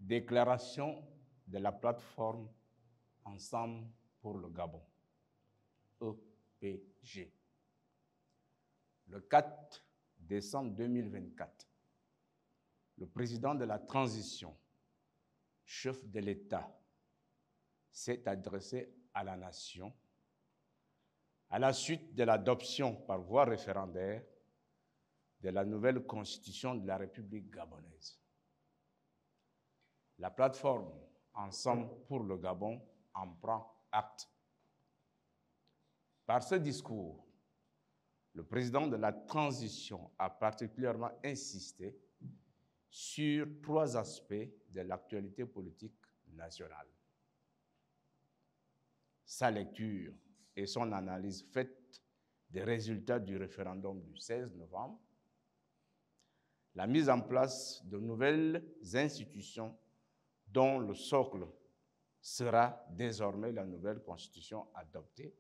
Déclaration de la plateforme Ensemble pour le Gabon, EPG. Le 4 décembre 2024, le président de la transition, chef de l'État, s'est adressé à la nation à la suite de l'adoption par voie référendaire de la nouvelle constitution de la République gabonaise. La plateforme Ensemble pour le Gabon en prend acte. Par ce discours, le président de la transition a particulièrement insisté sur 3 aspects de l'actualité politique nationale. Sa lecture et son analyse faite des résultats du référendum du 16 novembre, la mise en place de nouvelles institutions dont le socle sera désormais la nouvelle constitution adoptée,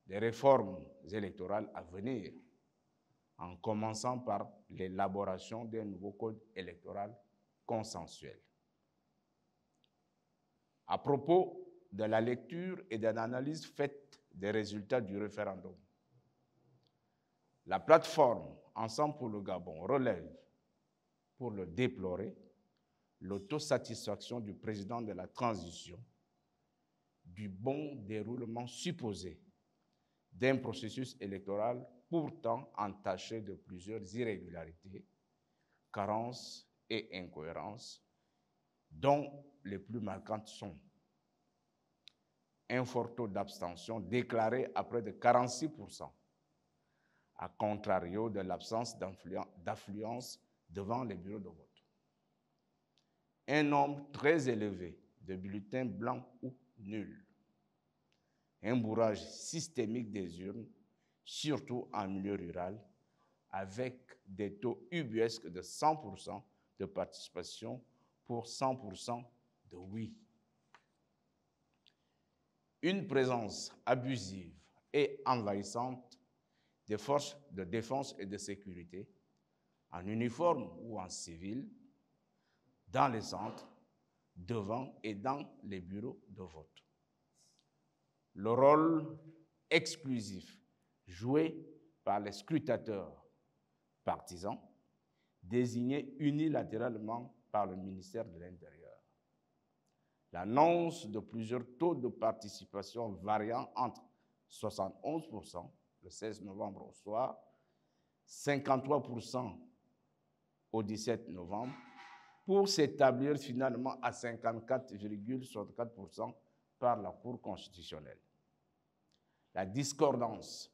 des réformes électorales à venir, en commençant par l'élaboration d'un nouveau code électoral consensuel. À propos de la lecture et de l'analyse faite des résultats du référendum, la plateforme Ensemble pour le Gabon relève, pour le déplorer, l'autosatisfaction du président de la transition du bon déroulement supposé d'un processus électoral pourtant entaché de plusieurs irrégularités, carences et incohérences, dont les plus marquantes sont un fort taux d'abstention déclaré à près de 46%, à contrario de l'absence d'affluence devant les bureaux de vote. Un nombre très élevé de bulletins blancs ou nuls. Un bourrage systémique des urnes, surtout en milieu rural, avec des taux ubuesques de 100% de participation pour 100% de oui. Une présence abusive et envahissante des forces de défense et de sécurité, en uniforme ou en civil, dans les centres, devant et dans les bureaux de vote. Le rôle exclusif joué par les scrutateurs partisans, désignés unilatéralement par le ministère de l'Intérieur. L'annonce de plusieurs taux de participation variant entre 71% le 16 novembre au soir, 53% au 17 novembre, pour s'établir finalement à 54,64% par la Cour constitutionnelle. La discordance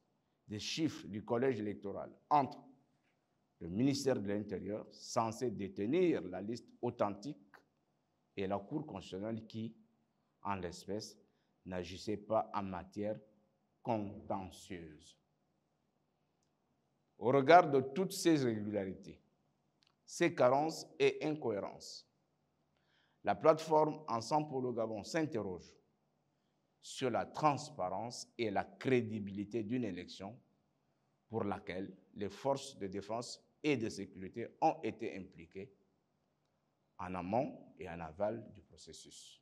des chiffres du collège électoral entre le ministère de l'Intérieur, censé détenir la liste authentique, et la Cour constitutionnelle qui, en l'espèce, n'agissait pas en matière contentieuse. Au regard de toutes ces irrégularités, ces carences et incohérences, la plateforme Ensemble pour le Gabon s'interroge sur la transparence et la crédibilité d'une élection pour laquelle les forces de défense et de sécurité ont été impliquées en amont et en aval du processus.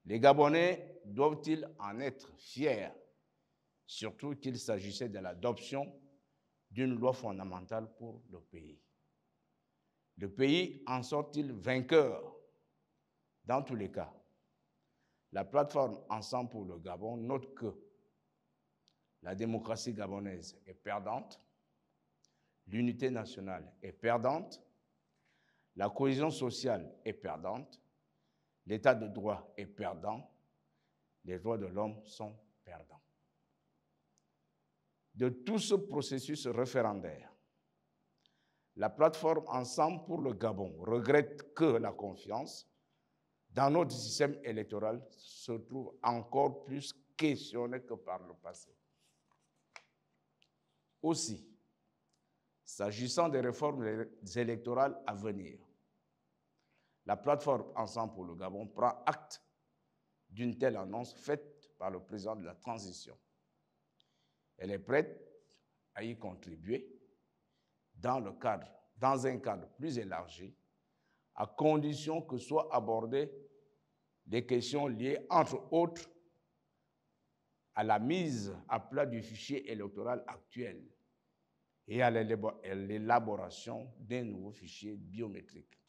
Les Gabonais doivent-ils en être fiers, surtout qu'il s'agissait de l'adoption d'une loi fondamentale pour le pays? Le pays en sort-il vainqueur? Dans tous les cas, la plateforme Ensemble pour le Gabon note que la démocratie gabonaise est perdante, l'unité nationale est perdante, la cohésion sociale est perdante, l'état de droit est perdant, les droits de l'homme sont perdants. De tout ce processus référendaire, la plateforme Ensemble pour le Gabon regrette que la confiance dans notre système électoral se trouve encore plus questionnée que par le passé. Aussi, s'agissant des réformes électorales à venir, la plateforme Ensemble pour le Gabon prend acte d'une telle annonce faite par le président de la transition. Elle est prête à y contribuer dans un cadre plus élargi à condition que soient abordées des questions liées, entre autres, à la mise à plat du fichier électoral actuel et à l'élaboration d'un nouveau fichier biométrique.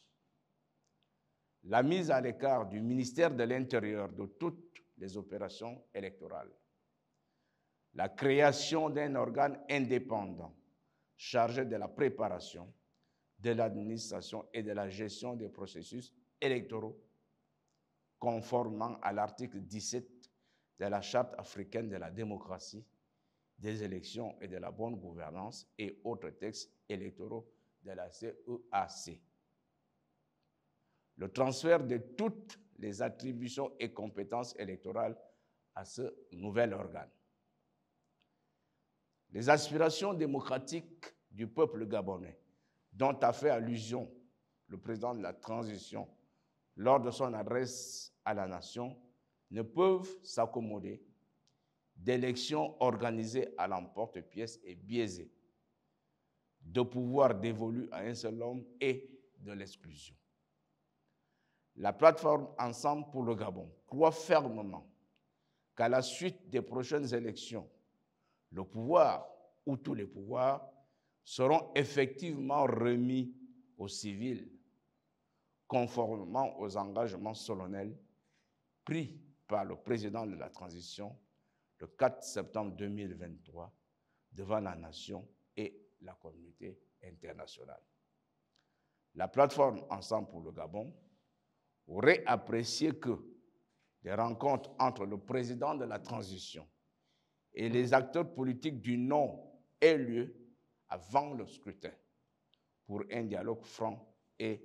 La mise à l'écart du ministère de l'Intérieur de toutes les opérations électorales. La création d'un organe indépendant chargé de la préparation, de l'administration et de la gestion des processus électoraux, conformément à l'article 17 de la Charte africaine de la démocratie, des élections et de la bonne gouvernance et autres textes électoraux de la CEAC. Le transfert de toutes les attributions et compétences électorales à ce nouvel organe. Les aspirations démocratiques du peuple gabonais, dont a fait allusion le président de la transition lors de son adresse à la nation, ne peuvent s'accommoder d'élections organisées à l'emporte-pièce et biaisées, de pouvoir dévolu à un seul homme et de l'exclusion. La plateforme Ensemble pour le Gabon croit fermement qu'à la suite des prochaines élections, le pouvoir ou tous les pouvoirs seront effectivement remis aux civils, conformément aux engagements solennels pris par le président de la transition le 4 septembre 2023 devant la nation et la communauté internationale. La plateforme Ensemble pour le Gabon aurait apprécié que des rencontres entre le président de la transition et les acteurs politiques du non aient lieu avant le scrutin pour un dialogue franc et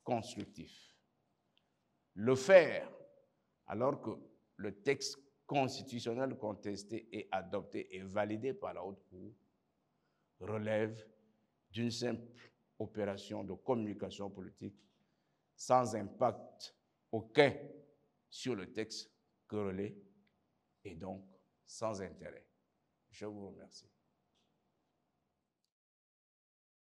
constructif. Le faire alors que le texte constitutionnel contesté et adopté et validé par la Haute Cour relève d'une simple opération de communication politique sans impact aucun sur le texte querellé et donc sans intérêt. Je vous remercie.